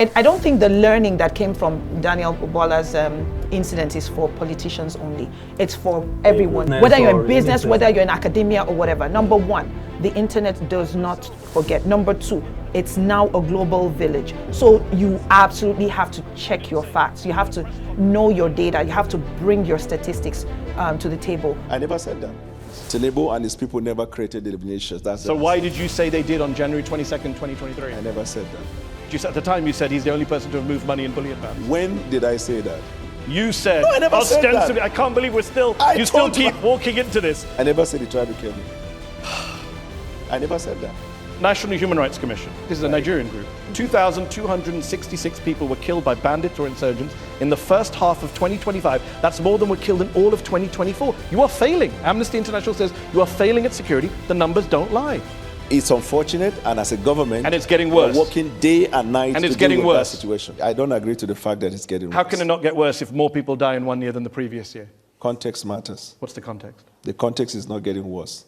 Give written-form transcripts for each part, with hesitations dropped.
I don't think the learning that came from Daniel Bwala's incident is for politicians only. It's for everyone, whether you're in business, whether you're in academia or whatever. Number one, the internet does not forget. Number two, it's now a global village. So you absolutely have to check your facts. You have to know your data. You have to bring your statistics to the table. I never said that. Tinubu and his people never created the nations. So why did you say they did on January 22nd, 2023? I never said that. At the time you said he's the only person to have moved money in bullion bands. When did I say that? You said, no, I never ostensibly, said that. I can't believe you still keep walking into this. I never said he tried to kill me. I never said that. National Human Rights Commission. This is a Nigerian group. 2,266 people were killed by bandits or insurgents in the first half of 2025. That's more than were killed in all of 2024. You are failing. Amnesty International says you are failing at security. The numbers don't lie. It's unfortunate, and as a government, and it's getting worse. We're working day and night and it's to getting deal with worse. That situation. I don't agree to the fact that it's getting worse. How can it not get worse if more people die in 1 year than the previous year? Context matters. What's the context? The context is not getting worse.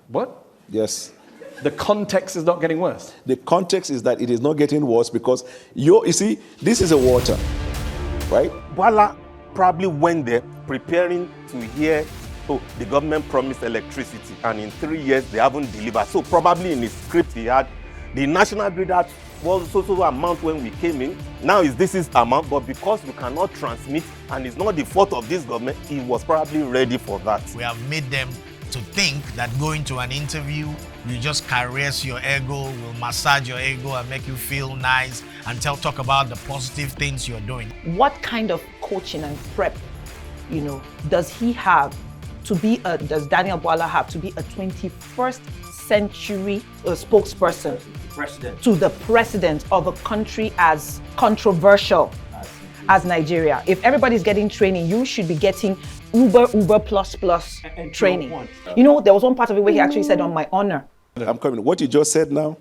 What? Yes. The context is not getting worse? The context is that it is not getting worse because you see, this is a water, right? Bwala probably went there preparing to hear, oh, the government promised electricity, and in 3 years they haven't delivered. So probably in his script he had the national grid had was so amount when we came in. Now this is amount, but because we cannot transmit, and it's not the fault of this government, he was probably ready for that. We have made them to think that going to an interview, you just caress your ego, will massage your ego and make you feel nice and talk about the positive things you're doing. What kind of coaching and prep, does he have to be does Daniel Bwala have to be a 21st century spokesperson to the president of a country as controversial as Nigeria? If everybody's getting training, you should be getting Uber plus training. There was one part of it where he actually said, on my honor. I'm coming. What you just said now,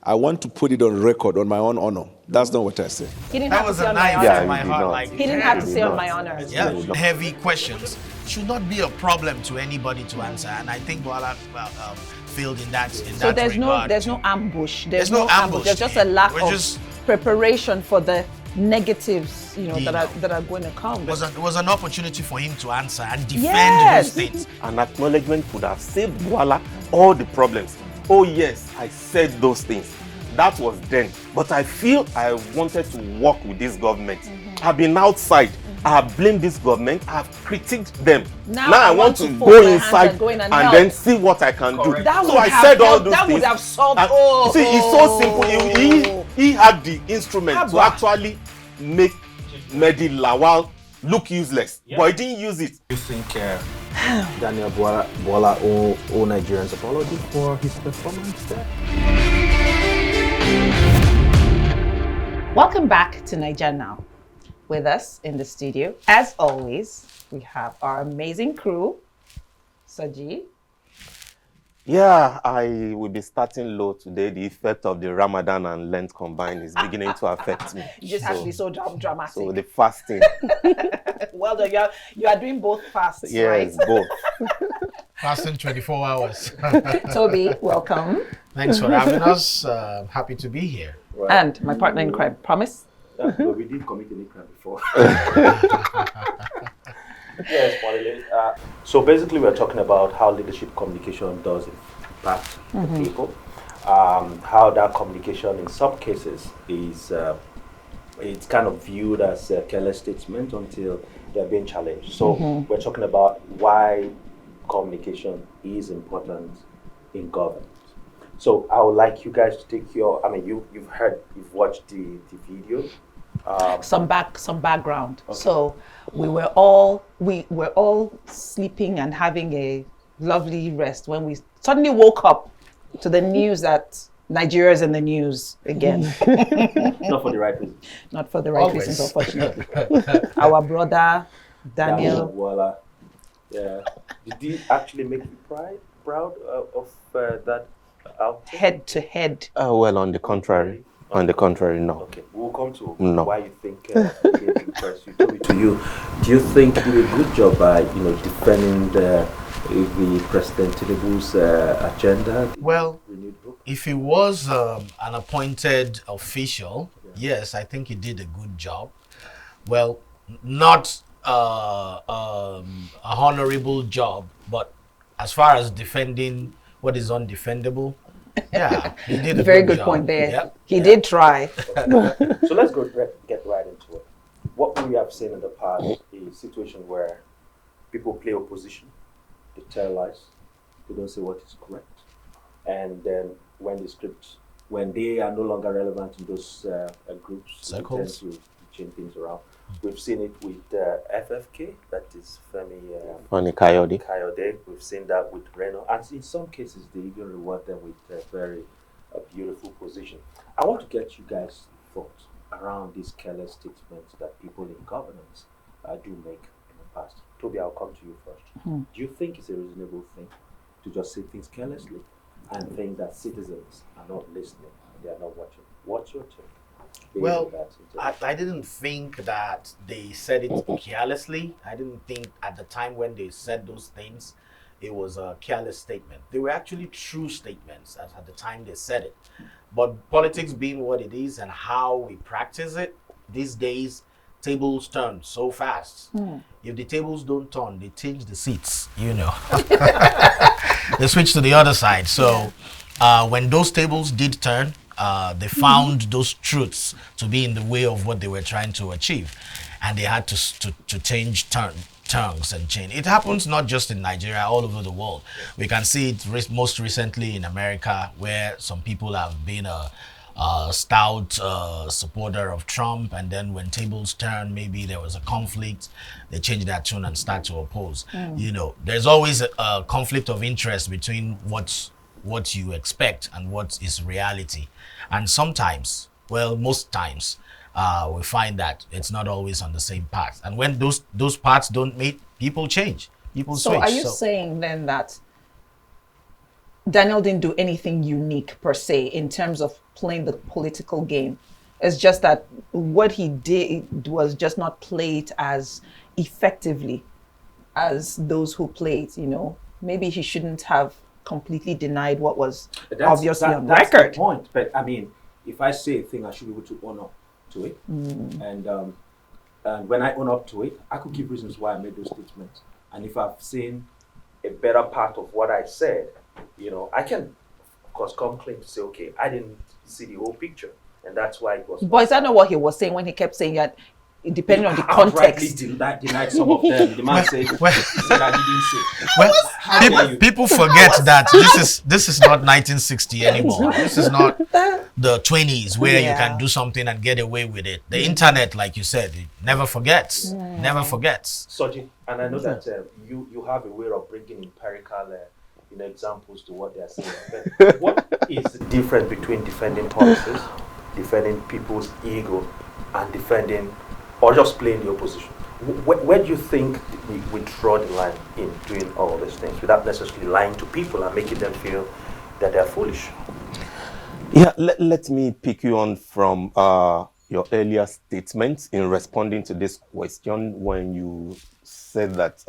I want to put it on record, on my own honor. That's not what I said. He didn't That have was to say a on my knife honor. to my heart. He didn't have to say on my honor. Yeah, heavy questions should not be a problem to anybody to answer, and I think Bwala failed in that. So there's no ambush. There's no ambush. There's just a lack of preparation for the negatives, that are going to come. It was an opportunity for him to answer and defend those things. An acknowledgement could have saved Bwala all the problems. Oh yes, I said those things. That was then. But I feel I wanted to work with this government. I've been outside. I have blamed this government. I have critiqued them. Now I want to go inside and then see what I can do. So I said all those things. That would have solved. See, it's so simple. He had the instrument to actually make Mehdi Lawal look useless, but he didn't use it. Do you think Daniel Bwala owe Nigerians apology for his performance there? Welcome back to Naija Now. With us in the studio, as always, we have our amazing crew, Saji. Yeah, I will be starting low today. The effect of the Ramadan and Lent combined is beginning to affect me. You just have to be so dramatic. So the fasting. Well done. You are doing both fasts, yes, right? both. Fasting 24 hours. Toby, welcome. Thanks for having us. Happy to be here. Right. And my partner in crime, Promise. But we did commit any crime before. Yes, so basically we're talking about how leadership communication does impact the people. How that communication in some cases is it's kind of viewed as a careless statement until they're being challenged. So we're talking about why communication is important in government. So I would like you guys to take you've watched the video. Some background. Okay. So we were all sleeping and having a lovely rest when we suddenly woke up to the news that Nigeria is in the news again. Not for the right reason. Not for the right reasons, unfortunately. Our brother Daniel Bwala. Yeah. Did he actually make you proud of that? Head to head. Well, on the contrary. On the contrary, no. Okay, we'll come to why you think first. To you, do you think you did a good job by defending the President Tinubu's agenda? Well, if he was an appointed official, Yes, I think he did a good job. Well, not a honorable job, but as far as defending what is undefendable, yeah, he did a Very good job. point there. Yep. He did try. So let's get right into it. What we have seen in the past is a situation where people play opposition, they tell lies, they don't say what is correct, and then when they are no longer relevant in those groups, they tend to change things around. We've seen it with FFK, that is Femi Kayode. We've seen that with Reno, and in some cases they even reward them with a very beautiful position. I want to get you guys' thoughts around these careless statements that people in governance do make in the past. Toby, I'll come to you first. Do you think it's a reasonable thing to just say things carelessly and think that citizens are not listening and they are not watching? What's your take? Well, I didn't think that they said it carelessly. I didn't think at the time when they said those things, it was a careless statement. They were actually true statements at the time they said it. But politics being what it is and how we practice it, these days, tables turn so fast. If the tables don't turn, they change the seats, you know. They switch to the other side. So when those tables did turn, they found those truths to be in the way of what they were trying to achieve, and they had to change tongues and change. It happens not just in Nigeria, all over the world. We can see it most recently in America, where some people have been a stout supporter of Trump, and then when tables turn, maybe there was a conflict, they change their tune and start to oppose. You know, there's always a conflict of interest between what you expect and what is reality. And sometimes, well, most times, we find that it's not always on the same path. And when those paths don't meet, people change. People switch. So are you saying then that Daniel didn't do anything unique per se in terms of playing the political game? It's just that what he did was just not played as effectively as those who played, you know? Maybe he shouldn't have completely denied what was obviously on that's record. The point. But I mean, if I say a thing, I should be able to own up to it. And when I own up to it, I could give reasons why I made those statements. And if I've seen a better part of what I said, you know, I can, of course, come clean to say, okay, I didn't see the whole picture, and that's why it was. But is that not what he was saying when he kept saying that? Depending on the context, denied some of them. The man said, he said I didn't say. Well, people forget that this is not 1960 anymore. This is not the 20s where you can do something and get away with it. The internet, like you said, it never forgets. Never forgets. Soji, and I know that you have a way of bringing empirical examples to what they are saying. But what is the difference between defending policies, defending people's ego, and defending or just playing the opposition? Where do you think we draw the line in doing all these things without necessarily lying to people and making them feel that they're foolish? Yeah, let me pick you on from your earlier statements in responding to this question when you said that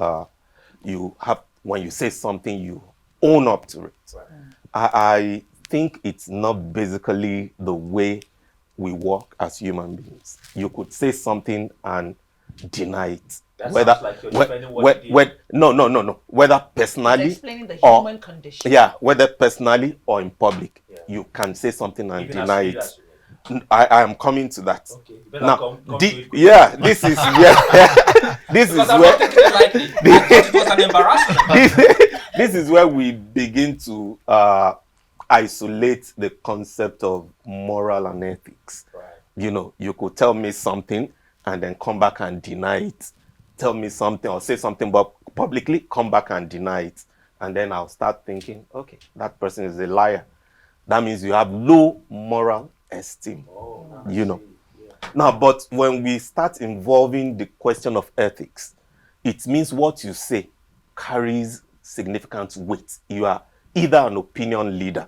when you say something, you own up to it. Right. I think it's not basically the way we work as human beings. You could say something and deny it. That sounds like you're defending what you did. No. Whether personally explaining the human condition. Yeah, whether personally or in public, you can say something and deny it. I am coming to that. Okay, now, come this is where this is where it was an embarrassment. This is where we begin to isolate the concept of moral and ethics. Right. You know, you could tell me something and then come back and deny it. Tell me something or say something but publicly, come back and deny it. And then I'll start thinking, okay, that person is a liar. That means you have low moral esteem. You know. Yeah. Now, but when we start involving the question of ethics, it means what you say carries significant weight. You are either an opinion leader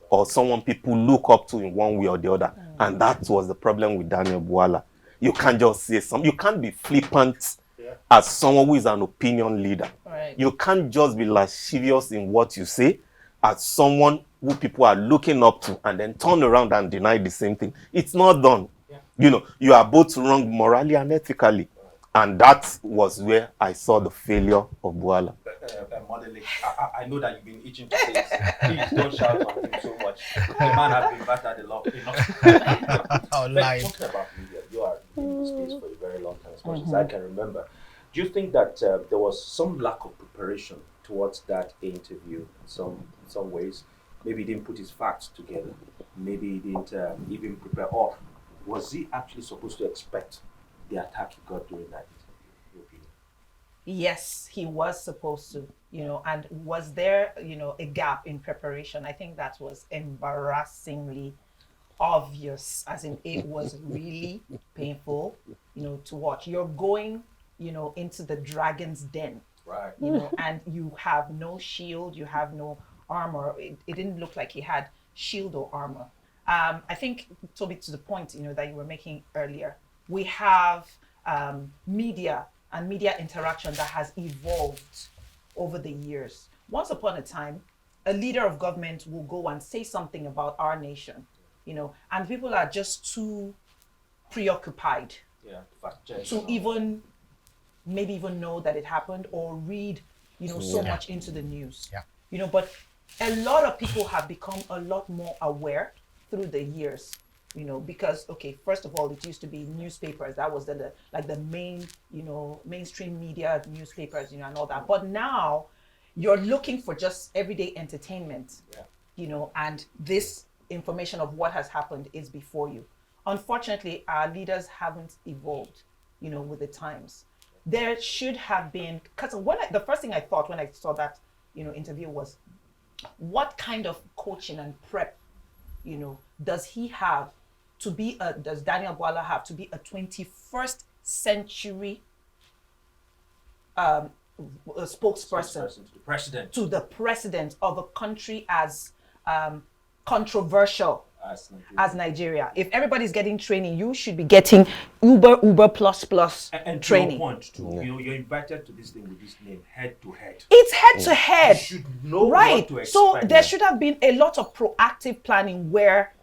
or someone people look up to in one way or the other. And that was the problem with Daniel Bwala. You can't just say something. You can't be flippant as someone who is an opinion leader. Right. You can't just be lascivious in what you say as someone who people are looking up to and then turn around and deny the same thing. It's not done. Yeah. you are both wrong morally and ethically. And that was where I saw the failure of Bwala. Modeling. I know that you've been itching to say this. Please don't shout on him so much. The man has been battered a lot. But talking about media, you are in this space for a very long time, as much as I can remember. Do you think that there was some lack of preparation towards that interview in some ways? Maybe he didn't put his facts together. Maybe he didn't even prepare. Or was he actually supposed to expect the attack he got during that interview, in your opinion? Yes, he was supposed to, and was there, a gap in preparation? I think that was embarrassingly obvious, as in it was really painful, to watch. You're going, into the dragon's den, right? And you have no shield, you have no armor. It didn't look like he had shield or armor. I think, Toby, to the point, that you were making earlier, we have media and media interaction that has evolved over the years. Once upon a time, a leader of government will go and say something about our nation, and people are just too preoccupied to maybe even know that it happened or read, so much into the news. But a lot of people have become a lot more aware through the years. Because, first of all, it used to be newspapers. That was the main, mainstream media newspapers, and all that. But now you're looking for just everyday entertainment, and this information of what has happened is before you. Unfortunately, our leaders haven't evolved, with the times. There should have been, because the first thing I thought when I saw that, interview was, what kind of coaching and prep, does he have to be does Daniel Bwala have to be a 21st century spokesperson to the president of a country as controversial as Nigeria? If everybody's getting training, you should be getting Uber plus and training. To your point too, you're invited to this thing with this name, head to head. It's head to head. You should know right. What to expect. So there should have been a lot of proactive planning where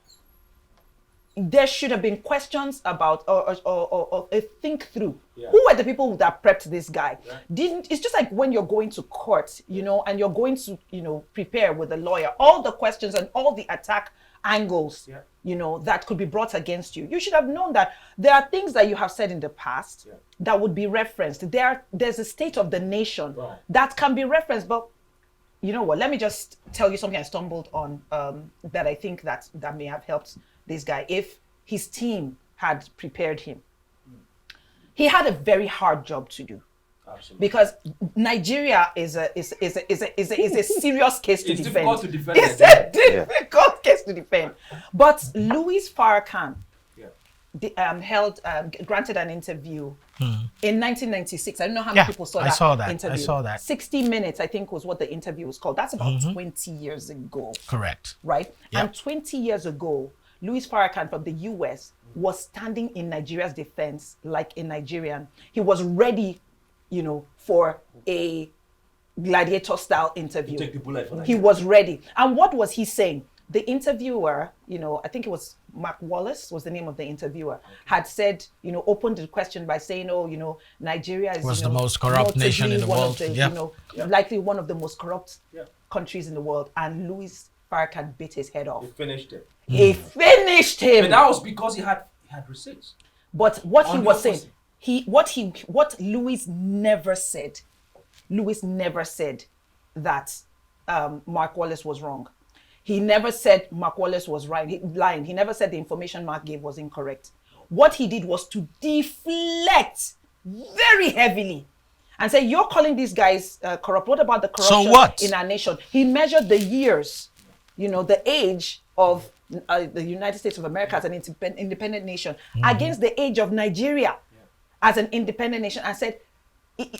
there should have been questions about or a think through. Who were the people that prepped this guy? It's just like when you're going to court, and you're going to, prepare with a lawyer, all the questions and all the attack angles, that could be brought against you. You should have known that there are things that you have said in the past that would be referenced. There's a state of the nation that can be referenced, but you know what? Let me just tell you something I stumbled on that I think that may have helped this guy. If his team had prepared him, he had a very hard job to do. Absolutely. Because Nigeria is a serious case to defend. Difficult to defend. It's a difficult case to defend. But Louis Farrakhan granted an interview in 1996. I don't know how many people saw that interview. I saw that. 60 minutes, I think, was what the interview was called. That's about 20 years ago. Correct. Right? Yep. And 20 years ago, Louis Farrakhan from the US was standing in Nigeria's defense like a Nigerian. He was ready, for a gladiator-style interview. Take the bullet for he was ready. And what was he saying? The interviewer, I think it was Mark Wallace was the name of the interviewer, had said, opened the question by saying, Nigeria is the most corrupt nation in the world. Likely one of the most corrupt countries in the world. And Louis Farrakhan bit his head off. He finished him. He finished him. But that was because he had receipts. But what he was saying, what Louis never said that Mark Wallace was wrong. He never said Mark Wallace was lying. He never said the information Mark gave was incorrect. What he did was to deflect very heavily and say, you're calling these guys corrupt. What about the corruption in our nation? He measured the years, the age of the United States of America as an independent nation against the age of Nigeria as an independent nation, and said,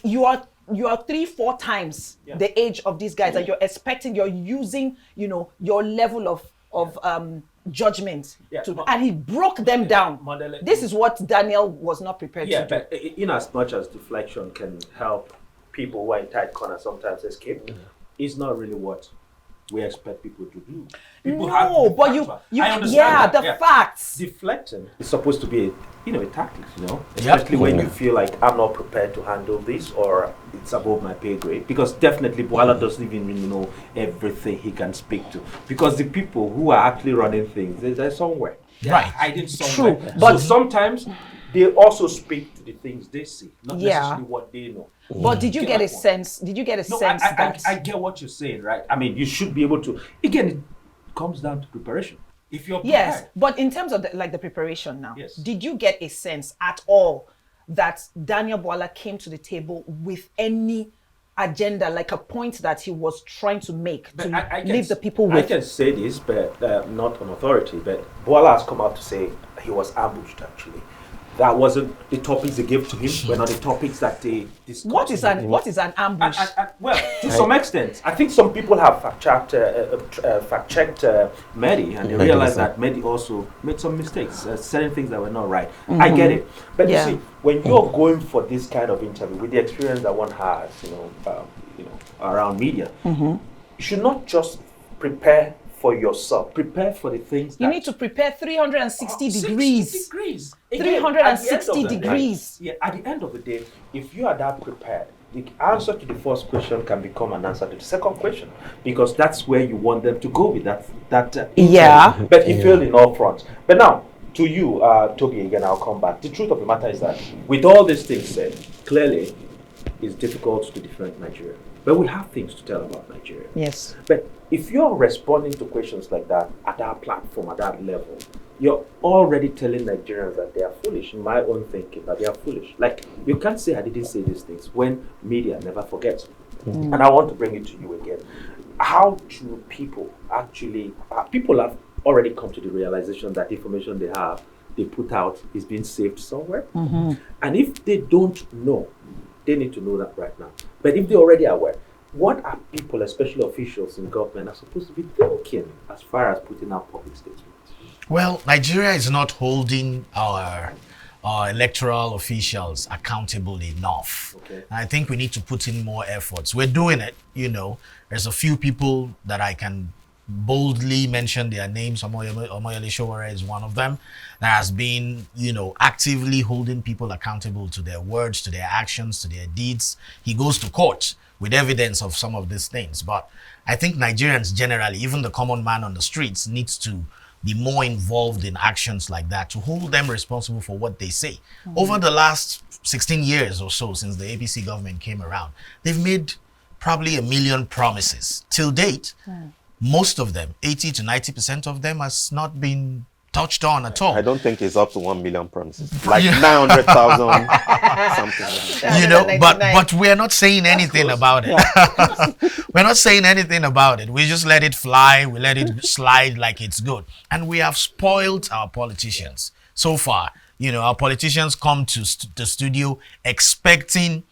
you are 3-4 times the age of these guys, and you're using, your level of judgment and he broke them down. This is what Daniel was not prepared to do. But in as much as deflection can help people who are in tight corners sometimes escape, it's not really what we expect people to do. No, but you I understand yeah, that, the facts. Deflecting is supposed to be a tactic, especially when you feel like I'm not prepared to handle this or it's above my pay grade, because definitely Bwala doesn't even really know everything he can speak to, because the people who are actually running things, they're somewhere. They're hiding somewhere. True, but so sometimes they also speak to the things they see, not necessarily what they know. But did you get a sense? Did you get a sense that I get what you're saying, right? I mean, you should be able to. Again, it comes down to preparation. If you're prepared. Yes, but in terms of the preparation now, Yes. did you get a sense at all that Daniel Bwala came to the table with any agenda, like a point that he was trying to make to leave the people with? I can say this, but not on authority. But Bwala has come out to say he was ambushed. Actually, that wasn't the topics they gave to him. Were not the topics that they discussed. What is an ambush? Well, to some extent, I think some people have fact-checked Mehdi, and they realized that Mehdi also made some mistakes, certain things that were not right. I get it, but you see, when you're going for this kind of interview with the experience that one has, around media, you should not just prepare for yourself. Prepare for the things you need to prepare 360 degrees. 60 degrees. 360 degrees. Yeah, at the end of the day, if you are that prepared, the answer to the first question can become an answer to the second question, because that's where you want them to go with that. But he failed in all fronts. But now, to you, Toby, again, I'll come back. The truth of the matter is that with all these things said, clearly, it's difficult to defend Nigeria. But we have things to tell about Nigeria. Yes. But if you're responding to questions like that at that platform, at that level, you're already telling Nigerians that they are foolish, in my own thinking, that they are foolish. Like, you can't say I didn't say these things when media never forgets. And I want to bring it to you again. How do people actually, people have already come to the realization that the information they put out is being saved somewhere. And if they don't know, they need to know that right now. But if they're already aware, what are people, especially officials in government, are supposed to be thinking as far as putting out public statements? Well, Nigeria is not holding our electoral officials accountable enough. Okay. And I think we need to put in more efforts. We're doing it, There's a few people that I can boldly mention their names. Omoyele Sowore is one of them that has been, actively holding people accountable to their words, to their actions, to their deeds. He goes to court with evidence of some of these things. But I think Nigerians generally, even the common man on the streets, needs to be more involved in actions like that to hold them responsible for what they say. Over the last 16 years or so since the APC government came around, they've made probably 1 million promises. Till date, most of them, 80 to 90% of them, has not been touched on at all. I don't think it's up to 1 million promises. Like 900,000 something. But we're not saying anything about it. We're not saying anything about it. We just let it fly. We let it slide like it's good. And we have spoiled our politicians so far. Our politicians come to the studio expecting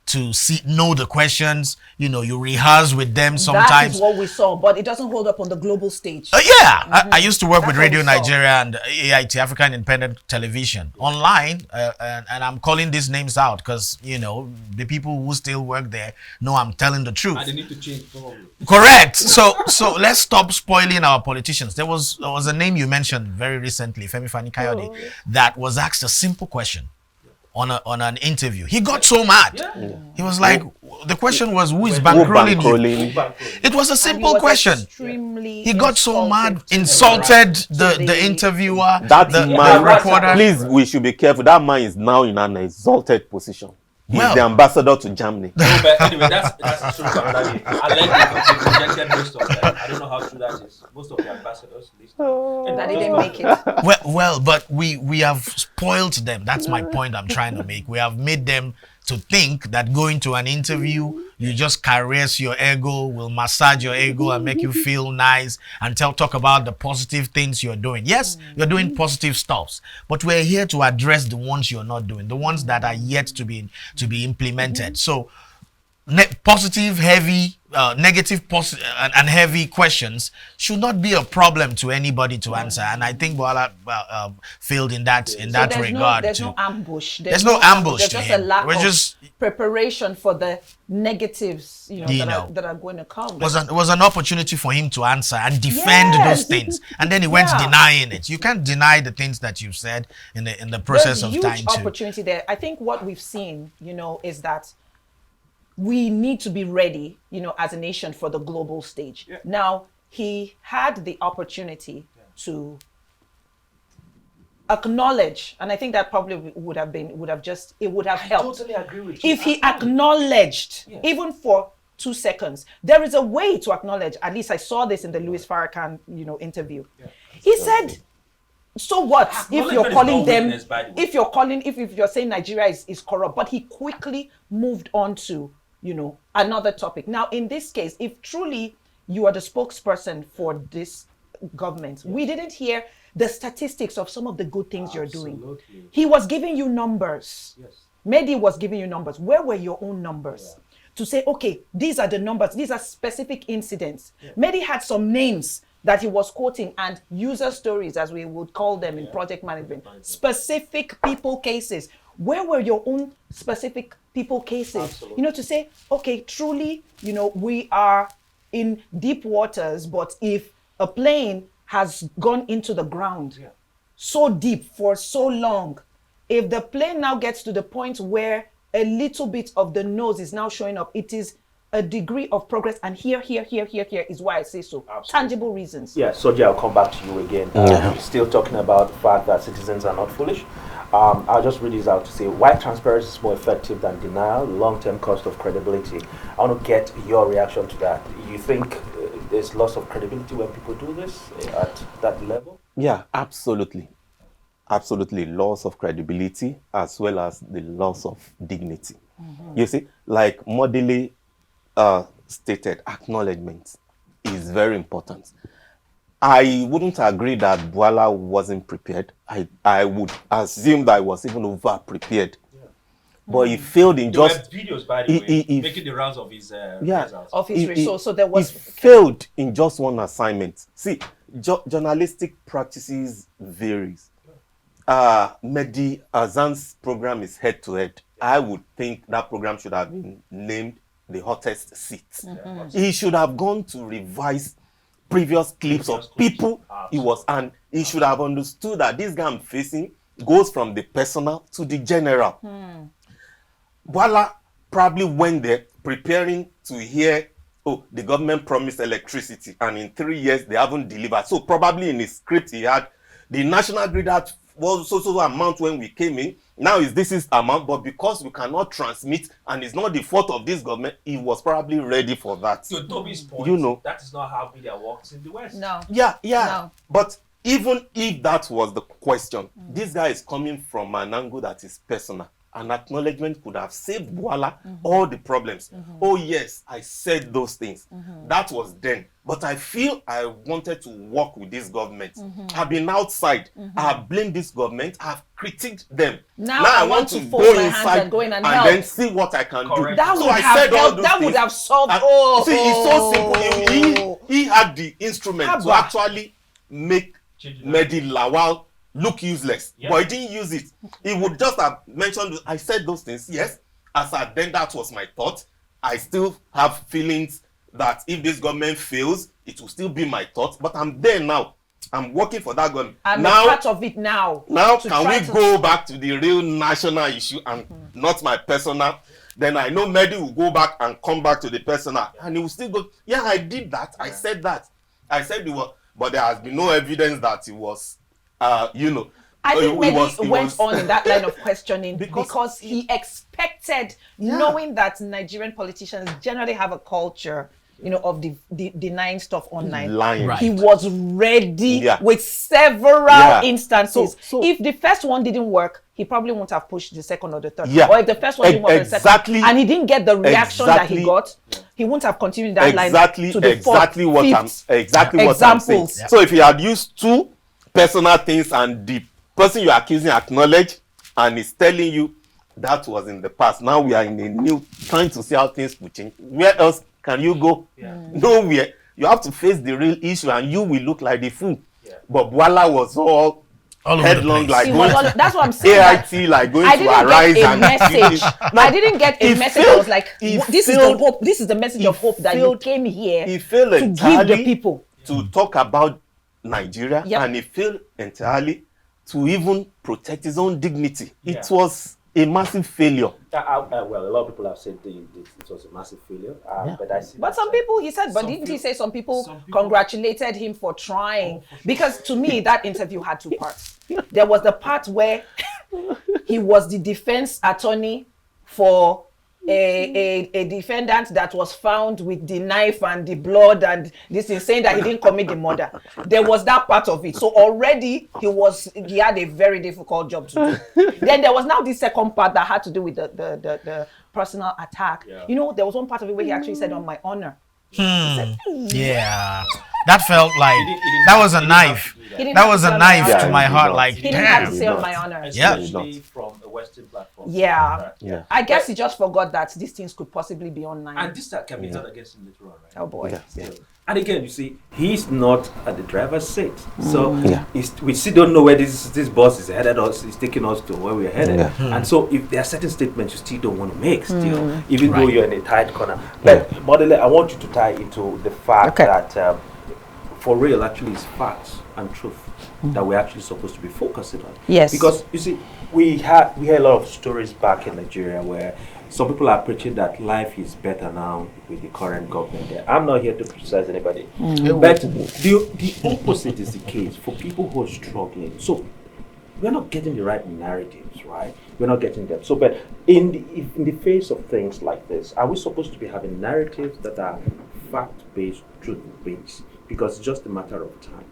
to know the questions. You rehearse with them sometimes. That is what we saw, but it doesn't hold up on the global stage. I used to work with That's Radio what we saw. Nigeria and AIT, African Independent Television, online, and I'm calling these names out because, the people who still work there know I'm telling the truth. And they need to change probably. Correct. So let's stop spoiling our politicians. There was a name you mentioned very recently, Femi Fani-Kayode, that was asked a simple question on an interview. He got so mad. He was like, the question was, who is bankrolling you? It was a simple question. He got so mad, insulted the interviewer, the reporter. Please, we should be careful. That man is now in an exalted position. He's the ambassador to Germany. No, but anyway, that's true. I rejected most of them. I don't know how true that is. Most of the ambassadors That didn't make it. Well, but we have spoiled them. That's my point I'm trying to make. We have made them to think that going to an interview, you just caress your ego, will massage your ego and make you feel nice and talk about the positive things you're doing. Yes, you're doing positive stuffs, but we're here to address the ones you're not doing, the ones that are yet to be implemented. So positive, heavy, negative, and heavy questions should not be a problem to anybody to answer. And I think Bwala failed in that regard. There's no ambush. There's no ambush. There's to just him. a lack We're of just preparation for the negatives, that are going to come. It was an opportunity for him to answer and defend those things, and then he went denying it. You can't deny the things that you've said in the process of time. There's huge opportunity there. I think what we've seen, is that we need to be ready, as a nation for the global stage. Yeah. Now, he had the opportunity to acknowledge, and I think that probably would have helped. Totally agree with you. If he acknowledged, even for 2 seconds, there is a way to acknowledge. At least I saw this in the Louis Farrakhan, interview. Yeah. He said, so what if you're calling them, if you're saying Nigeria is corrupt, but he quickly moved on to, another topic. Now, in this case, if truly you are the spokesperson for this government, we didn't hear the statistics of some of the good things you're doing. He was giving you numbers. Yes. Mehdi was giving you numbers. Where were your own numbers? Yeah. To say, okay, these are the numbers. These are specific incidents. Yeah. Mehdi had some names that he was quoting and user stories, as we would call them in project management. Specific people cases. Where were your own specific people cases? Absolutely. To say, okay, truly, we are in deep waters, but if a plane has gone into the ground so deep for so long, if the plane now gets to the point where a little bit of the nose is now showing up, it is a degree of progress. And here is why I say so. Absolutely. Tangible reasons. Yeah, Soji, I'll come back to you again. We're still talking about the fact that citizens are not foolish. I'll just read this out to say why transparency is more effective than denial, long-term cost of credibility. I want to get your reaction to that. You think there's loss of credibility when people do this at that level? Yeah, absolutely. Absolutely, loss of credibility as well as the loss of dignity. Mm-hmm. You see, like Modele stated, acknowledgement is very important. I wouldn't agree that Bwala wasn't prepared. I would assume that I was even over-prepared. Yeah. But he failed in there were videos, by the way, making the rounds of his results. Of his results. So there was... He failed in just one assignment. See, journalistic practices varies. Mehdi Hasan's program is head-to-head. I would think that program should have been named The Hottest Seat. Mm-hmm. He should have gone to revise previous clips of people he was, and he should have understood that this guy I'm facing goes from the personal to the general. Bwala probably went there preparing to hear, the government promised electricity and in 3 years they haven't delivered. So probably in his script he had the national grid had was so amount when we came in. Now this is amount, but because we cannot transmit and it's not the fault of this government, he was probably ready for that. To Toby's point, that is not how media works in the West. No. Yeah. No. But even if that was the question, this guy is coming from an angle that is personal. An acknowledgement could have saved Bwala all the problems. Oh yes, I said those things. That was then. But I feel I wanted to work with this government. I've been outside. I have blamed this government. I've critiqued them. Now I want to go inside and go in and help. Then see what I can do. That would have helped. That would have solved. See, it's so simple. He had the instrument to actually make Mehdi Lawal look useless, but he didn't use it. He would just have mentioned, I said those things, yes, as at then that was my thought. I still have feelings that if this government fails, it will still be my thought, but I'm there now. I'm working for that government. I'm part of it now. Now can we go back to the real national issue and not my personal? Then I know Mehdi will go back and come back to the personal, and he will still go, yeah, I did that. I said that. I said it was, but there has been no evidence that it was I think Mehdi went on in that line of questioning because he expected, knowing that Nigerian politicians generally have a culture, of denying stuff online. Right. He was ready with several instances. So if the first one didn't work, he probably wouldn't have pushed the second or the third. Yeah. Or if the first one didn't work, the second, and he didn't get the reaction that he got, he wouldn't have continued that line to the what I'm saying. Yeah. So if he had used two personal things and the person you're accusing acknowledge and is telling you, that was in the past. Now we are in a new, trying to see how things will change. Where else can you go? Nowhere. You have to face the real issue, and you will look like the fool. But Bwala was all headlong, like going to that's what I'm saying. AIT, like going to Arise and message. I didn't get a message. I was like, this is the hope. This is the message of hope that you came here he failed to give the people. To talk about Nigeria, and he failed entirely to even protect his own dignity. It was a massive failure. Well, a lot of people have said it was a massive failure, but I see. But some people, he said, but didn't he say some people congratulated him for trying? Because to me, that interview had two parts. There was the part where he was the defense attorney for a defendant that was found with the knife and the blood and this is saying that he didn't commit the murder. There was that part of it. So already he had a very difficult job to do. Then there was now this second part that had to do with the personal attack. You know, there was one part of it where he actually said, "On my honor." Yeah, that felt like that was a knife. That was a knife to my heart. Like, he didn't have to say "on my honor." Especially from a Western platform. Yeah. I guess he just forgot that these things could possibly be online. And this can be done against him later on, right? Oh boy. And again, you see, he's not at the driver's seat, so we still don't know where this bus is headed. Us, is taking us to where we're headed. And so, if there are certain statements you still don't want to make, still, even though you're in a tight corner. But Modele, I want you to tie into the fact that for real, actually, it's facts and truth that we're actually supposed to be focusing on. Yes. Because you see, we hear a lot of stories back in Nigeria where some people are preaching that life is better now with the current government there. I'm not here to criticize anybody. But the opposite is the case for people who are struggling. So we're not getting the right narratives, right? We're not getting them. So, but in the face of things like this, are we supposed to be having narratives that are fact-based, truth-based? Because it's just a matter of time.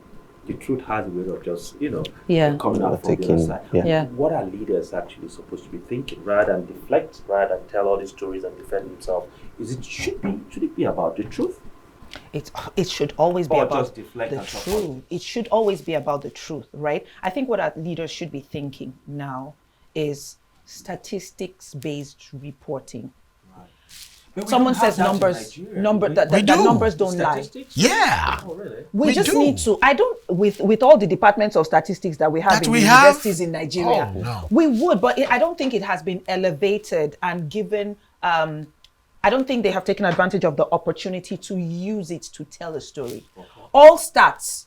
The truth has a way of just, coming out from the other side. What are leaders actually supposed to be thinking rather than deflect, rather than tell all these stories and defend themselves? Should it be about the truth? It should always be about just deflect the truth. It should always be about the truth, right? I think what our leaders should be thinking now is statistics-based reporting. Someone says numbers don't lie. Yeah. Oh, really? We just need to. I don't with all the departments of statistics that we have in the universities in Nigeria. We would, but I don't think it has been elevated and given. I don't think they have taken advantage of the opportunity to use it to tell a story. All stats.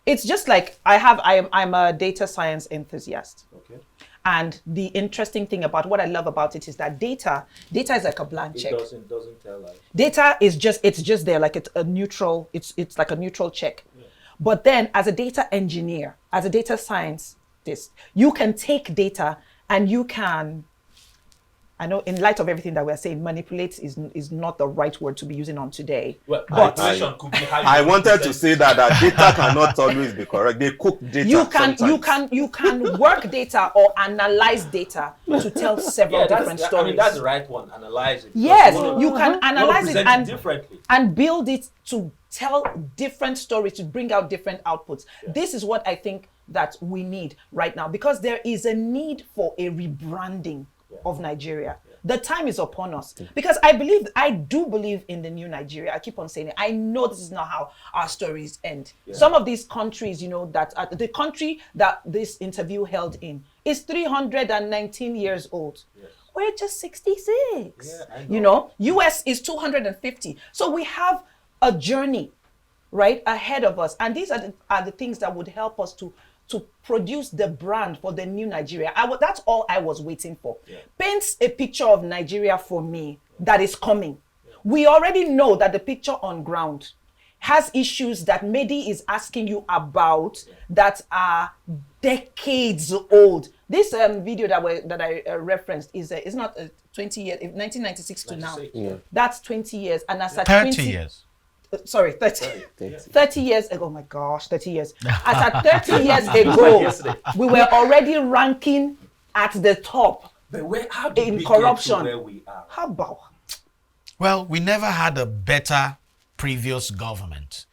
It's just like I'm a data science enthusiast. Okay. And the interesting thing about what I love about it is that data is like a blank check. It doesn't tell lies. Data is just there, like it's a neutral, it's like a neutral check. But then as a data engineer, as a data scientist, you can take data and you can, I know in light of everything that we're saying, manipulate is not the right word to be using on today. Well, but I wanted to say that data cannot always be correct. They cook data. You can work data or analyze data to tell several different stories. I mean, that's the right one. Analyze it. Yes, you can analyze it differently and build it to tell different stories, to bring out different outputs. This is what I think that we need right now, because there is a need for a rebranding of Nigeria. The time is upon us, because I do believe in the new Nigeria. I keep on saying it. I know this is not how our stories end. Some of these countries, that the country that this interview held in is 319 years old. We're just 66. US is 250. So we have a journey right ahead of us, and these are the things that would help us to produce the brand for the new Nigeria. That's all I was waiting for. Paints a picture of Nigeria for me that is coming. We already know that the picture on ground has issues that Mehdi is asking you about that are decades old. This video that I referenced is not 20 years, 1996 to now. That's 20 years, and that's at 30 years. Sorry, 30 years ago. Oh my gosh, 30 years. As at 30 years ago, we were already ranking at the top in corruption. Where we are? How about? Well, we never had a better previous government.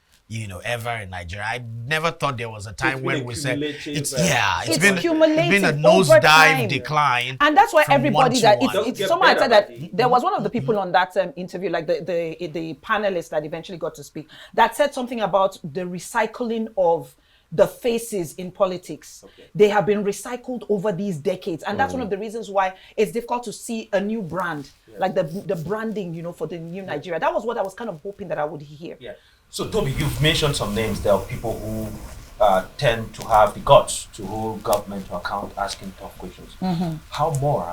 ever in Nigeria. I never thought there was a time when we said it's It's been cumulative a over time. nosedive decline, and that's why from everybody one that to one. it's someone said that there was one of the people on that interview, like the panelist that eventually got to speak, that said something about the recycling of the faces in politics. They have been recycled over these decades, and that's one of the reasons why it's difficult to see a new brand, like the branding, for the new Nigeria. That was what I was kind of hoping that I would hear. Yeah. So Toby, you've mentioned some names. There are people who tend to have the guts to hold government to account, asking tough questions. How more?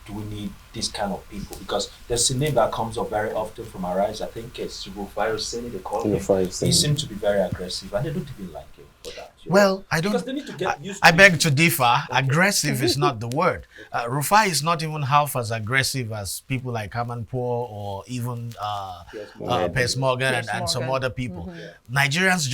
Do we need this kind of people? Because there's a name that comes up very often from our eyes. I think it's Rufai Oseni, they call him. He seems to be very aggressive, and they don't even like him for that. Well, I don't. Because they need to get used I to beg to differ. Aggressive is not the word. Rufai is not even half as aggressive as people like Amanpour or even Piers Morgan and some other people. Nigerians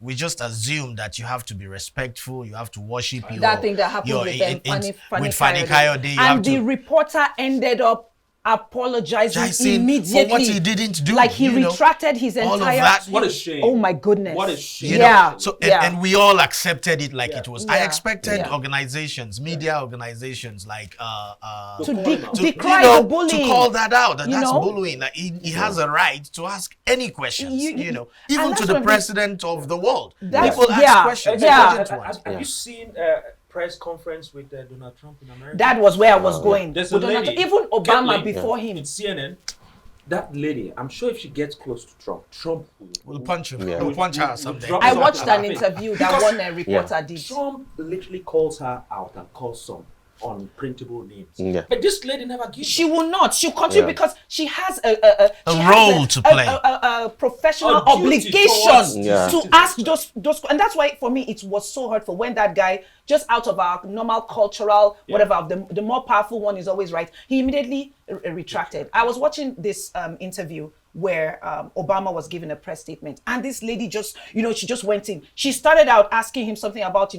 we just assume that you have to be respectful, you have to worship That thing that happened with Fani Kayode. And the reporter ended up apologizing immediately for what he didn't do. Like he retracted his all entire. Of that. What a shame! Oh my goodness! What a shame! So and we all accepted it like it was. I expected organizations, media organizations, like to decry the bullying, to call that out. That's bullying. Like he has a right to ask any questions. Even to the president of the world. People ask questions. Have you seen? Press conference with Donald Trump in America. That was where I was going. There's a lady, even Obama before him. It's CNN. That lady, I'm sure if she gets close to Trump will punch him. Will punch her someday. I watched an interview that one reporter did. Trump literally calls her out and calls some unprintable names. But this lady never gives. She will not. She'll continue because she has a role to play, a professional obligation to ask those. And that's why for me it was so hurtful when that guy, just out of our normal cultural whatever, the more powerful one is always right, he immediately retracted. I was watching this interview where Obama was giving a press statement, and this lady just, she just went in. She started out asking him something about,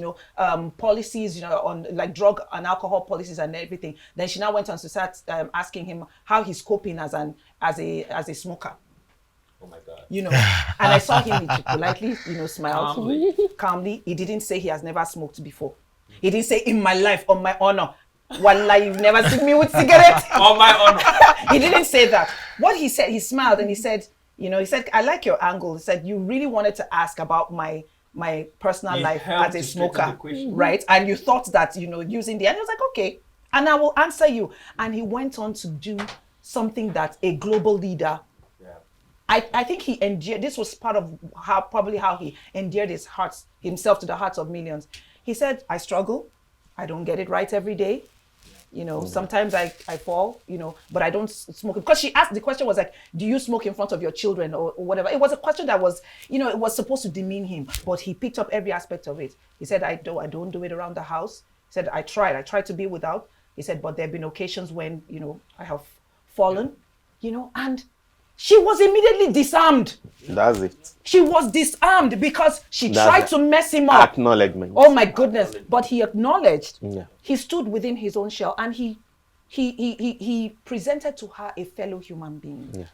policies, on like drug and alcohol policies and everything. Then she now went on to start asking him how he's coping as a smoker. Oh my God. And I saw him politely, smile calmly. He didn't say he has never smoked before. He didn't say in my life, on my honor. Wallah, you've never seen me with cigarette. On my honor. He didn't say that. What he said, he smiled and he said, I like your angle. He said, you really wanted to ask about my personal life as a smoker, right? And you thought that, using the, and I was like, okay, and I will answer you. And he went on to do something that a global leader, I think he endeared, this was part of how he endeared himself to the hearts of millions. He said, I struggle. I don't get it right every day. Sometimes I fall, but I don't smoke. Because she asked, the question was like, do you smoke in front of your children or whatever? It was a question that was, it was supposed to demean him, but he picked up every aspect of it. He said, I don't do it around the house. He said, I tried to be without. He said, but there have been occasions when, I have fallen, and she was immediately disarmed. That's it. She was disarmed because she tried to mess him up. Acknowledgement. Oh my goodness. But he acknowledged. He stood within his own shell and he presented to her a fellow human being.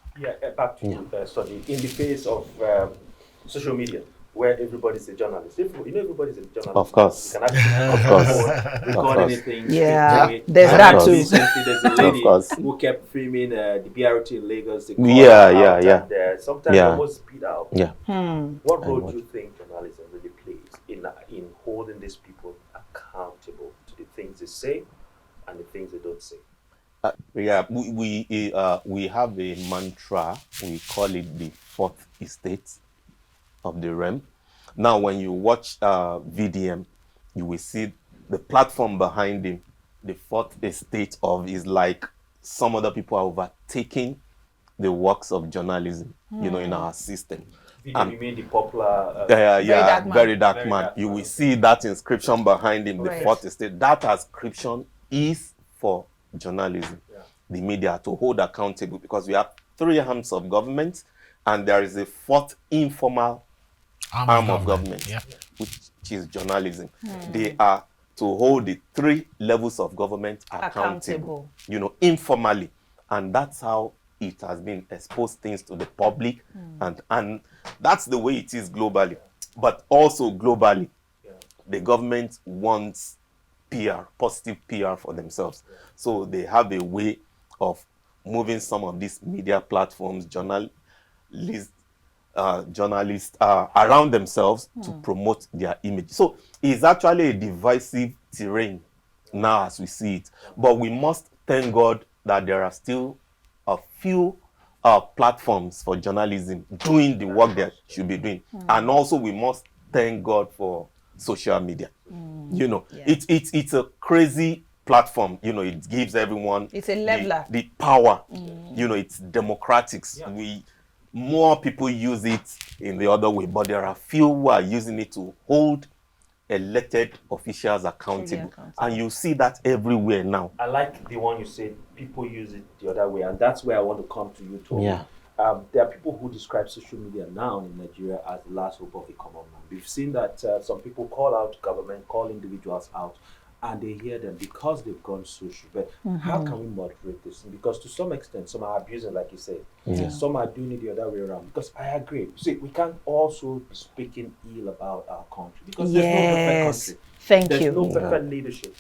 Back to you, Study. In the face of social media, where everybody's a journalist. Everybody's a journalist. Of course. You can actually record anything. Yeah, there's that too. Recently, there's a lady who kept filming the BRT in Lagos. Sometimes almost beat out. What role do you think journalism really plays in holding these people accountable to the things they say and the things they don't say? We have a mantra. We call it the fourth estate of the realm. Now, when you watch VDM, you will see the platform behind him. The fourth estate is like some other people are overtaking the works of journalism, in our system. VDM, you mean the popular? Very dark man. You will see that inscription behind him, the fourth estate. That inscription is for journalism, the media, to hold accountable, because we have three arms of government, and there is a fourth informal arm of government, which is journalism. They are to hold the three levels of government accountable, informally. And that's how it has been exposed things to the public, and that's the way it is globally. But also globally, the government wants PR, positive PR for themselves. So they have a way of moving some of these media platforms, journalists around themselves to promote their image. So it's actually a divisive terrain now as we see it. But we must thank God that there are still a few platforms for journalism doing the work they should be doing. And also we must thank God for social media. You know, it's a crazy platform. You know, it gives everyone It's a leveler. the power. You know, it's democratic. More people use it in the other way, but there are few who are using it to hold elected officials accountable. And you see that everywhere now. I like the one you said, people use it the other way, and that's where I want to come to you, Tony. Yeah. There are people who describe social media now in Nigeria as the last hope of the common man. We've seen that some people call out government, call individuals out, and they hear them because they've gone social. But how can we moderate this? Because to some extent, some are abusing, like you said. Some are doing it the other way around. Because I agree. See, we can't also be speaking ill about our country. Because there's no perfect country. There's no perfect leadership.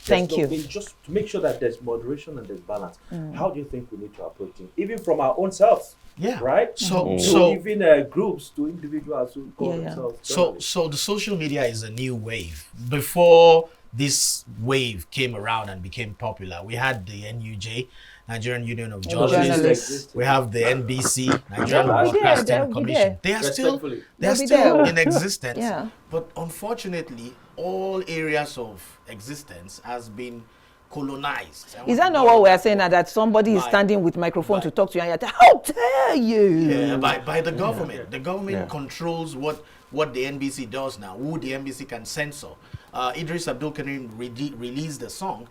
Just to make sure that there's moderation and there's balance. How do you think we need to approach it? Even from our own selves. Right? So even groups to individuals who call themselves. So the social media is a new wave. Before this wave came around and became popular, we had the NUJ, Nigerian Union of Journalists. We have the NBC, Nigerian Broadcasting Commission. They are still in existence. But unfortunately, all areas of existence has been colonized. Is that not what we are saying now, that somebody is standing with microphone to talk to you and you're how dare you? Yeah, by the government. The government controls what the NBC does now, who the NBC can censor. Idris Abdul Karim released a song.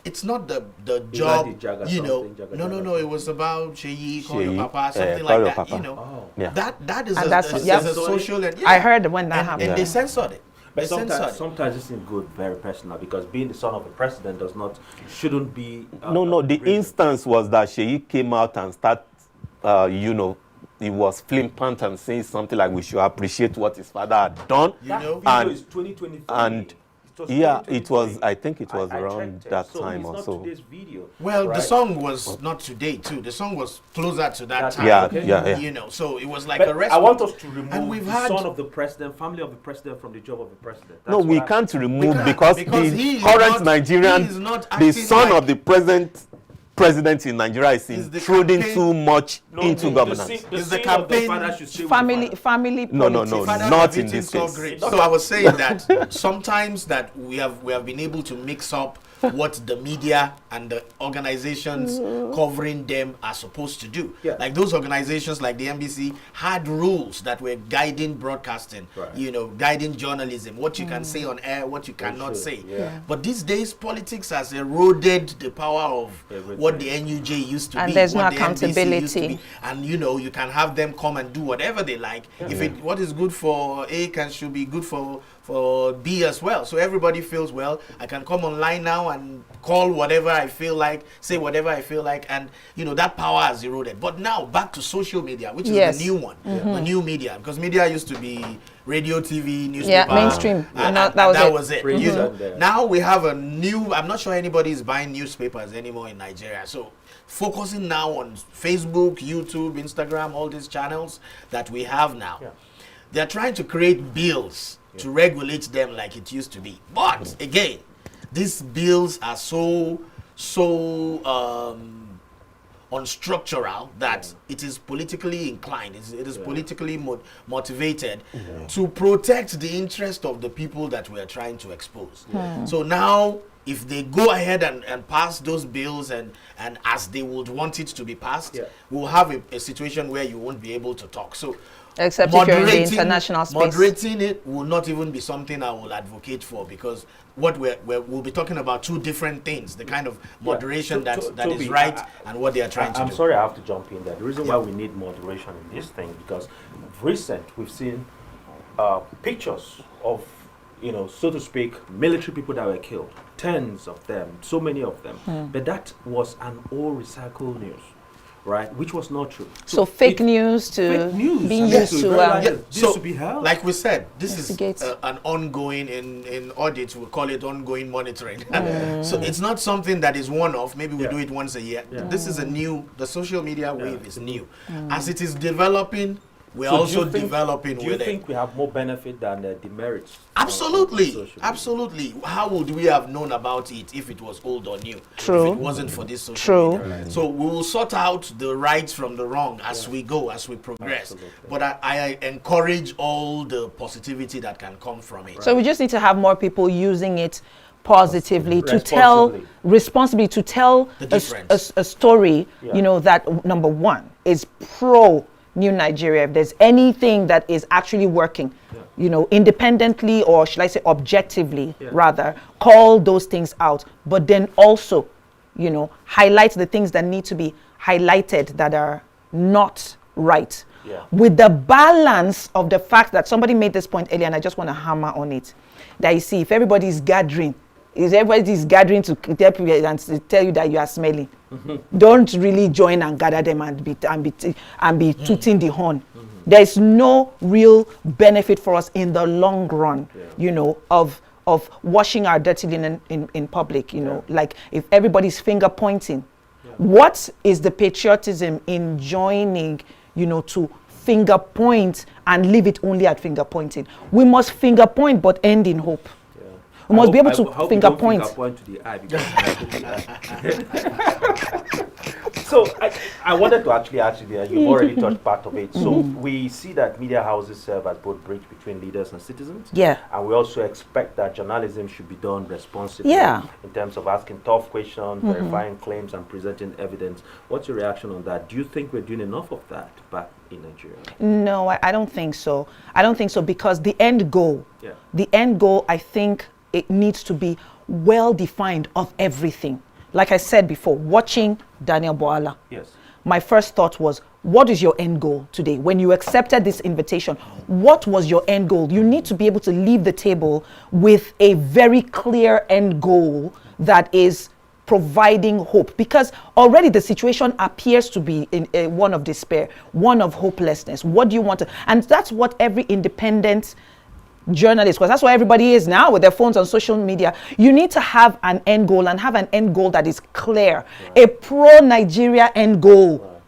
It's not the job, you know. No. It was about Sheyi, call your papa, something like that. Papa. You know, that is a social. And, I heard when that happened. And they censored it. But sometimes it seems good, very personal, because being the son of a president shouldn't be. No. The instance was that Sheyi came out and he was flippant and saying something like we should appreciate what his father had done. That video is 2023. And it was. I think it was around that time or so. Well, the song was not today too. The song was closer to that time. Yeah. You know, so it was like a response. I want us to remove the son of the president, family of the president from the job of the president. No, we can't remove because the current Nigerian, the son of the president in Nigeria is intruding too much into governance. Is the campaign family No, not in this case. So I was saying that sometimes that we have been able to mix up what the media and the organizations covering them are supposed to do. Like those organizations like the NBC had rules that were guiding broadcasting, you know, guiding journalism, what you can say on air, what you cannot say. But these days, politics has eroded the power of what the NUJ used to be. And there's no what accountability. The NBC used to be. And you know, you can have them come and do whatever they like. If what is good for A should be good for B as well. So everybody feels, well, I can come online now and call whatever I feel like, say whatever I feel like, and you know that power has eroded. But now back to social media, which is the new one, the new media, because media used to be radio, TV, newspaper, mainstream, and that was it. You know, now we have a new. I'm not sure anybody is buying newspapers anymore in Nigeria. So focusing now on Facebook, YouTube, Instagram, all these channels that we have now, they're trying to create bills to regulate them like it used to be. But again, these bills are so unstructural that it is politically inclined, it is politically motivated to protect the interest of the people that we are trying to expose. So now, if they go ahead and pass those bills and as they would want it to be passed, we'll have a situation where you won't be able to talk. So except if you're in the international space. Moderating it will not even be something I will advocate for, because what we'll be talking about two different things, the kind of moderation that is right and what they are trying to do. I'm sorry I have to jump in there. The reason why we need moderation in this thing, because we've seen pictures of, you know, so to speak, military people that were killed, tens of them, so many of them. But that was an old recycled news. right? Which was not true. So fake news to fake news. being I mean, used to So, to be held. like we said, this is Investigate. an ongoing, in audits, we call it ongoing monitoring. So it's not something that is one-off. Maybe we do it once a year. This is the social media wave is new. As it is developing, we're also developing with it. Do you think we have more benefit than demerits? Absolutely, absolutely. How would we have known about it if it was old or new? True. If it wasn't for this social media. True. So we will sort out the rights from the wrong as we go, as we progress. Absolutely. But I encourage all the positivity that can come from it. So we just need to have more people using it positively to tell responsibly to tell The a difference. story, you know, that number one is pro New Nigeria. If there's anything that is actually working, you know, independently, or should I say objectively, rather, call those things out. But then also, you know, highlight the things that need to be highlighted that are not right. With the balance of the fact that somebody made this point earlier, and I just want to hammer on it, that you see, if everybody's gathering, to tell you that you are smelling, don't really join and gather them and be tooting the horn. There is no real benefit for us in the long run, you know, of washing our dirty linen in public, you know, like if everybody's finger pointing, what is the patriotism in joining, you know, to finger point and leave it only at finger pointing? We must finger point but end in hope. We must be able to finger point. To the eye So I wanted to actually ask you there, you've already touched part of it. So we see that media houses serve as both bridge between leaders and citizens. And we also expect that journalism should be done responsibly in terms of asking tough questions, verifying claims, and presenting evidence. What's your reaction on that? Do you think we're doing enough of that back in Nigeria? No, I don't think so. I don't think so, because the end goal, I think it needs to be well defined of everything. Like I said before, watching Daniel Bwala, my first thought was, what is your end goal today? When you accepted this invitation, what was your end goal? You need to be able to leave the table with a very clear end goal that is providing hope, because already the situation appears to be in one of despair, one of hopelessness. What do you want to, and that's what every independent journalists, because that's why everybody is now with their phones on social media. You need to have an end goal, and have an end goal that is clear, a pro-Nigeria end goal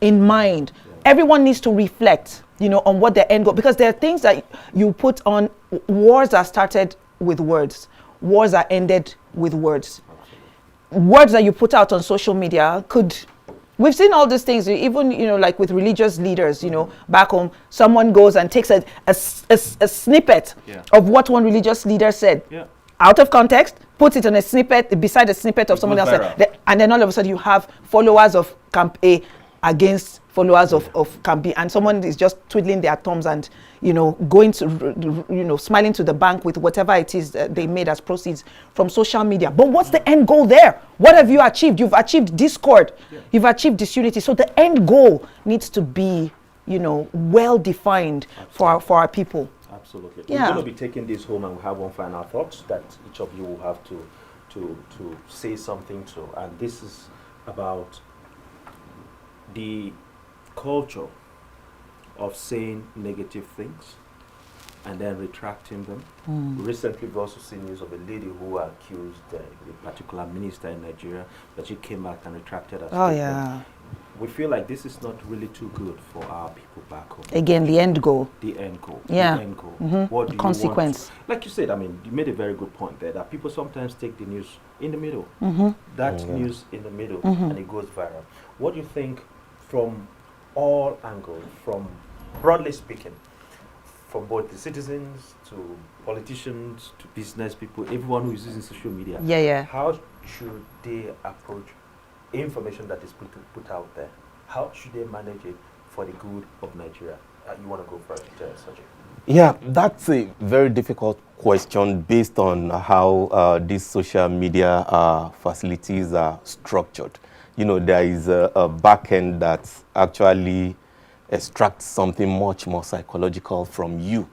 in mind. Everyone needs to reflect, you know, on what their end goal, because there are things that you put on. Wars are started with words. Wars are ended with words. Words that you put out on social media could, we've seen all these things, even, you know, like with religious leaders, you know, back home, someone goes and takes a snippet of what one religious leader said out of context, puts it on a snippet beside a snippet of someone else, and then all of a sudden you have followers of Camp A against followers of Camp B, and someone is just twiddling their thumbs and, you know, going to, you know, smiling to the bank with whatever it is they made as proceeds from social media. But what's the end goal there? What have you achieved? You've achieved discord. You've achieved disunity. So the end goal needs to be, you know, well defined for our people. Absolutely. We're going to be taking this home, and we have one final thought that each of you will have to say something to, and this is about the culture of saying negative things and then retracting them. Recently, we've also seen news of a lady who accused a particular minister in Nigeria, that she came back and retracted her statement. We feel like this is not really too good for our people back home. Again, the end goal. The end goal. Yeah. The end goal. What do you consequence. Like you said, I mean, you made a very good point there, that people sometimes take the news in the middle. That news in the middle, and it goes viral. What do you think, from all angles, from broadly speaking, from both the citizens to politicians to business people, everyone who is using social media, how should they approach information that is put out there? How should they manage it for the good of Nigeria? You want to go first, Sajid? Yeah, that's a very difficult question based on how these social media facilities are structured. You know, there is a back end that actually extracts something much more psychological from you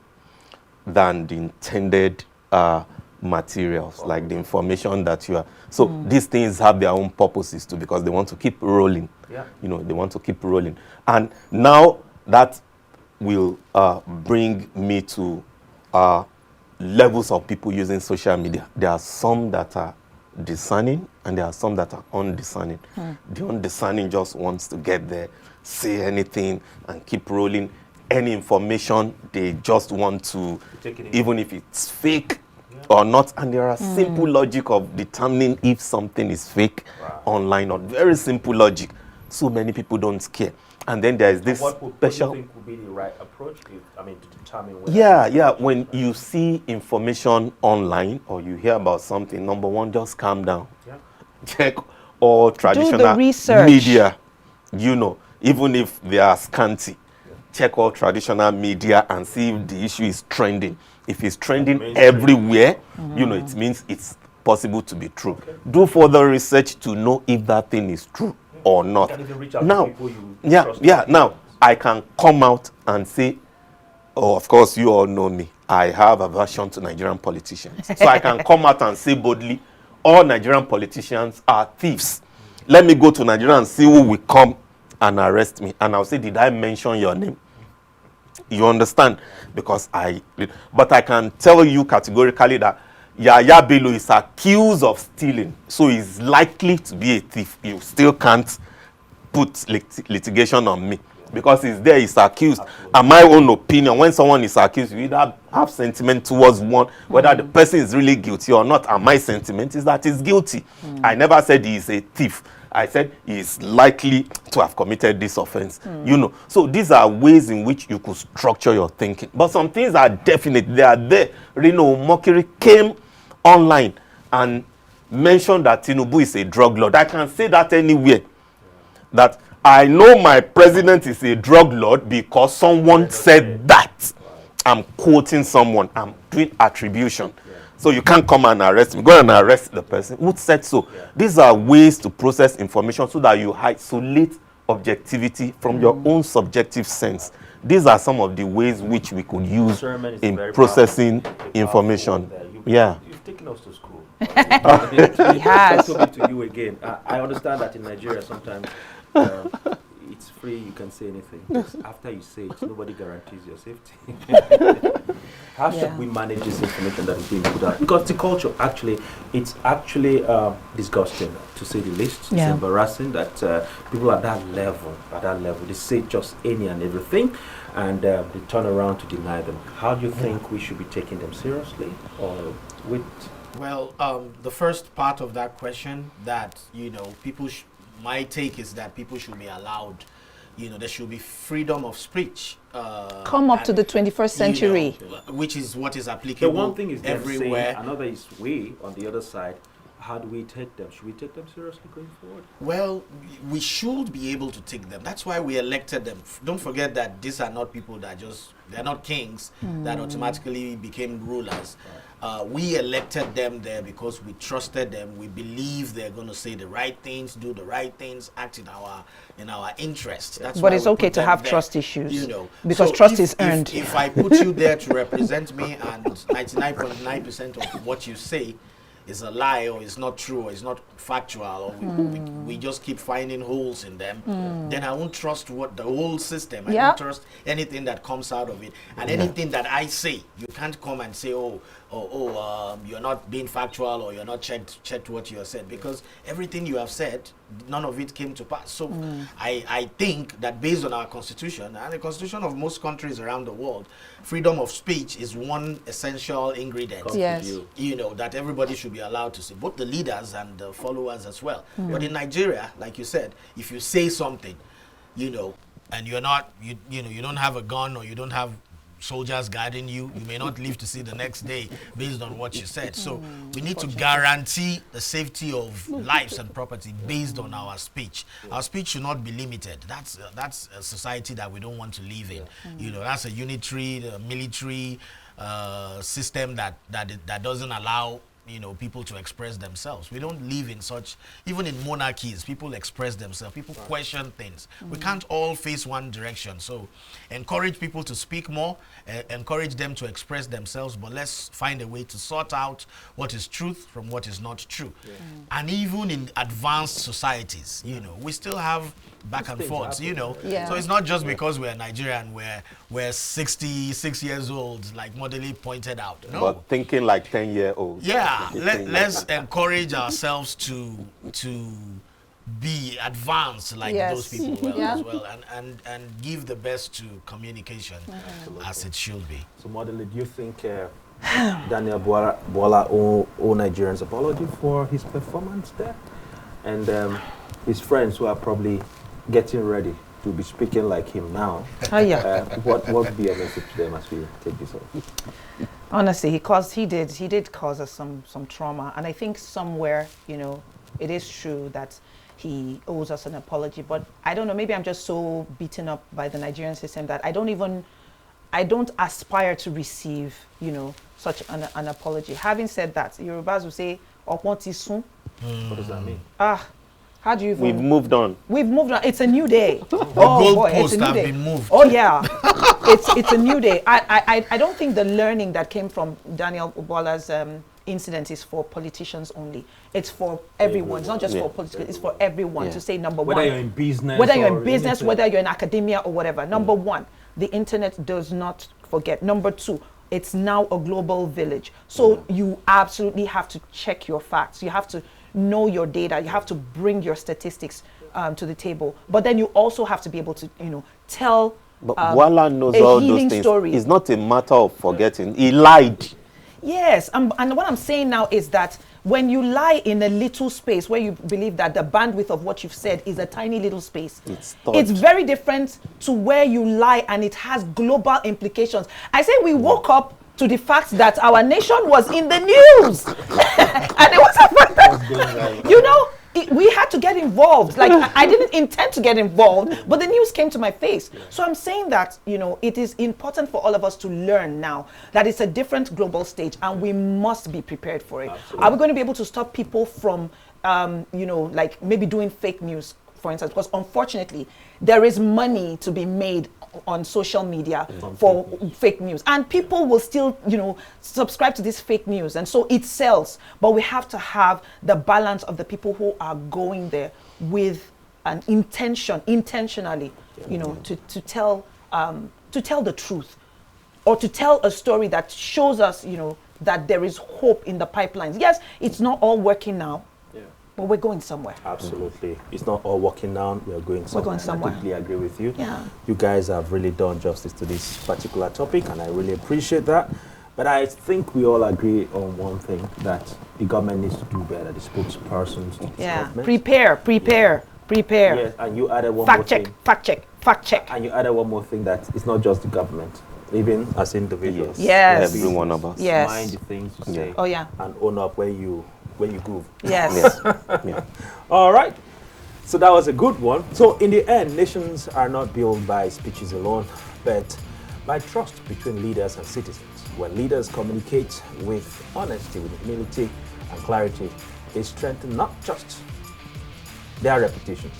than the intended materials, like the information that you are. So these things have their own purposes too, because they want to keep rolling. Yeah. You know, they want to keep rolling. And now that will bring me to levels of people using social media. There are some that are discerning and there are some that are undiscerning. The undiscerning just wants to get there, say anything and keep rolling. Any information, they just want to, even if it's fake or not. And there are simple logic of determining if something is fake online, or very simple logic. So many people don't care. And then there is this What do you think would be the right approach? To determine whether... Yeah. When you see information online or you hear about something, number one, just calm down. Yeah. Check all traditional Do the research. media, you know, even if they are scanty. Check all traditional media and see if the issue is trending. If it's trending everywhere, you know, it means it's possible to be true. Okay. Do further research to know if that thing is true or not. You can even reach out Now, to people you trust. now I can come out and say, oh, of course, you all know me. I have aversion to Nigerian politicians. So I can come out and say boldly, all Nigerian politicians are thieves. Let me go to Nigeria and see who will come and arrest me. And I'll say, did I mention your name? You understand? Because but I can tell you categorically that Yaya Bello is accused of stealing. So he's likely to be a thief. You still can't put litigation on me. Because he's there, he's accused. And my own opinion, when someone is accused, you either have sentiment towards one, whether the person is really guilty or not. And my sentiment is that he's guilty. I never said he is a thief. I said he is likely to have committed this offense. You know, so these are ways in which you could structure your thinking. But some things are definite. They are there. Reno Mokiri came online and mentioned that Tinubu is a drug lord. I can say that anywhere. That I know my president is a drug lord because someone said that. I'm quoting someone. I'm doing attribution. So you can't come and arrest me. Go and arrest the person. Who said so? These are ways to process information so that you isolate objectivity from your own subjective sense. These are some of the ways which we could use in processing information. You've taken us to school. He has. To you again. I understand that in Nigeria sometimes it's free, you can say anything. Just after you say it, nobody guarantees your safety. How should we manage this information that is being put out? Because the culture, it's actually disgusting, to say the least. It's embarrassing that people at that level, they say just any and everything, and they turn around to deny them. How do you think we should be taking them seriously, or with? Well, the first part of that question, that people, my take is that people should be allowed. There should be freedom of speech. Come up to the 21st century. Which is what is applicable the one thing is everywhere. Saying, another is we, on the other side. How do we take them? Should we take them seriously going forward? Well, we should be able to take them. That's why we elected them. Don't forget that these are not people that they're not kings that automatically became rulers. We elected them there because we trusted them. We believe they're going to say the right things, do the right things, act in our interest. That's but why it's okay to have there, trust issues, because so trust is earned. If I put you there to represent me and 99.9% of what you say is a lie, or is not true, or is not factual, or we just keep finding holes in them, then I won't trust the whole system. I don't trust anything that comes out of it. And anything that I say, you can't come and say, you're not being factual, or you're not checked what you have said, because everything you have said, none of it came to pass. So I think that based on our constitution and the constitution of most countries around the world, freedom of speech is one essential ingredient. Yes. That everybody should be allowed to say, both the leaders and the followers as well. But in Nigeria, like you said, if you say something, and you're not, you don't have a gun, or you don't have soldiers guarding you, you may not live to see the next day based on what you said. So we need to guarantee the safety of lives and property based on our speech. Our speech should not be limited. That's a society that we don't want to live in. That's a unitary military system that doesn't allow people to express themselves. We don't live in such, even in monarchies, people express themselves, people question things. We can't all face one direction. So encourage people to speak more, encourage them to express themselves, but let's find a way to sort out what is truth from what is not true. And even in advanced societies, we still have back and forth, So it's not just because we're Nigerian, we're 66 years old, like Modely pointed out. No. But thinking like 10-year-olds. Yeah, let's encourage ourselves to be advanced like those people as well, and give the best to communication as it should be. So, Modely, do you think Daniel Bwala owe Nigerians apology for his performance there? And his friends who are probably getting ready to be speaking like him now. What would be your message to them as we take this off? Honestly, he did cause us some trauma, and I think somewhere, it is true that he owes us an apology. But I don't know, maybe I'm just so beaten up by the Nigerian system that I don't aspire to receive, such an apology. Having said that, Yorubas will say, "Opon ti sun." What does that mean? How do you? We've moved on. We've moved on. It's a new day. It's a new day. Been moved. Oh yeah, it's a new day. I don't think the learning that came from Daniel Bwala's incident is for politicians only. It's for everyone. It's not just for politicians. It's for everyone to say number one. Whether you're in business, whether you're in academia or whatever. Number one, the internet does not forget. Number two, it's now a global village. So you absolutely have to check your facts. You have to know your data. You have to bring your statistics to the table. But then you also have to be able to, tell But Bwala knows all those things. Story. It's not a matter of forgetting. He lied. Yes, and what I'm saying now is that when you lie in a little space where you believe that the bandwidth of what you've said is a tiny little space, it's very different to where you lie and it has global implications. I say we woke up to the fact that our nation was in the news. And it was a fact that, we had to get involved. Like, I didn't intend to get involved, but the news came to my face. So I'm saying that, it is important for all of us to learn now that it's a different global stage and we must be prepared for it. Absolutely. Are we going to be able to stop people from, like maybe doing fake news, for instance? Because unfortunately, there is money to be made on social media for fake news, and people will still subscribe to this fake news, and so it sells. But we have to have the balance of the people who are going there with an intentionally to tell the truth, or to tell a story that shows us that there is hope in the pipelines. Yes, it's not all working now, but we're going somewhere. Absolutely. It's not all working now. We're going somewhere. We're going somewhere. I completely agree with you. Yeah. You guys have really done justice to this particular topic, and I really appreciate that. But I think we all agree on one thing, that the government needs to do better, the spokespersons to the government. Prepare. Yes, and you added one more thing. Fact check. And you added one more thing, that it's not just the government, even as individuals. Yes. Every one of us. Yes. Mind the things you say. Oh yeah. And own up when you groove. Yes. All right. So that was a good one. So in the end, nations are not built by speeches alone, but by trust between leaders and citizens. When leaders communicate with honesty, with humility and clarity, they strengthen not just their reputation,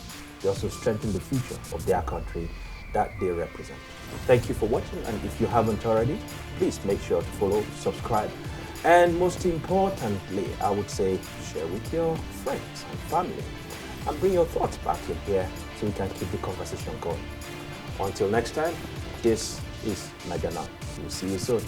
they also strengthen the future of their country that they represent. Thank you for watching, and if you haven't already, please make sure to follow, subscribe, and most importantly, I would say, share with your friends and family, and bring your thoughts back in here so we can keep the conversation going. Until next time, this is Naija Now. We'll see you soon.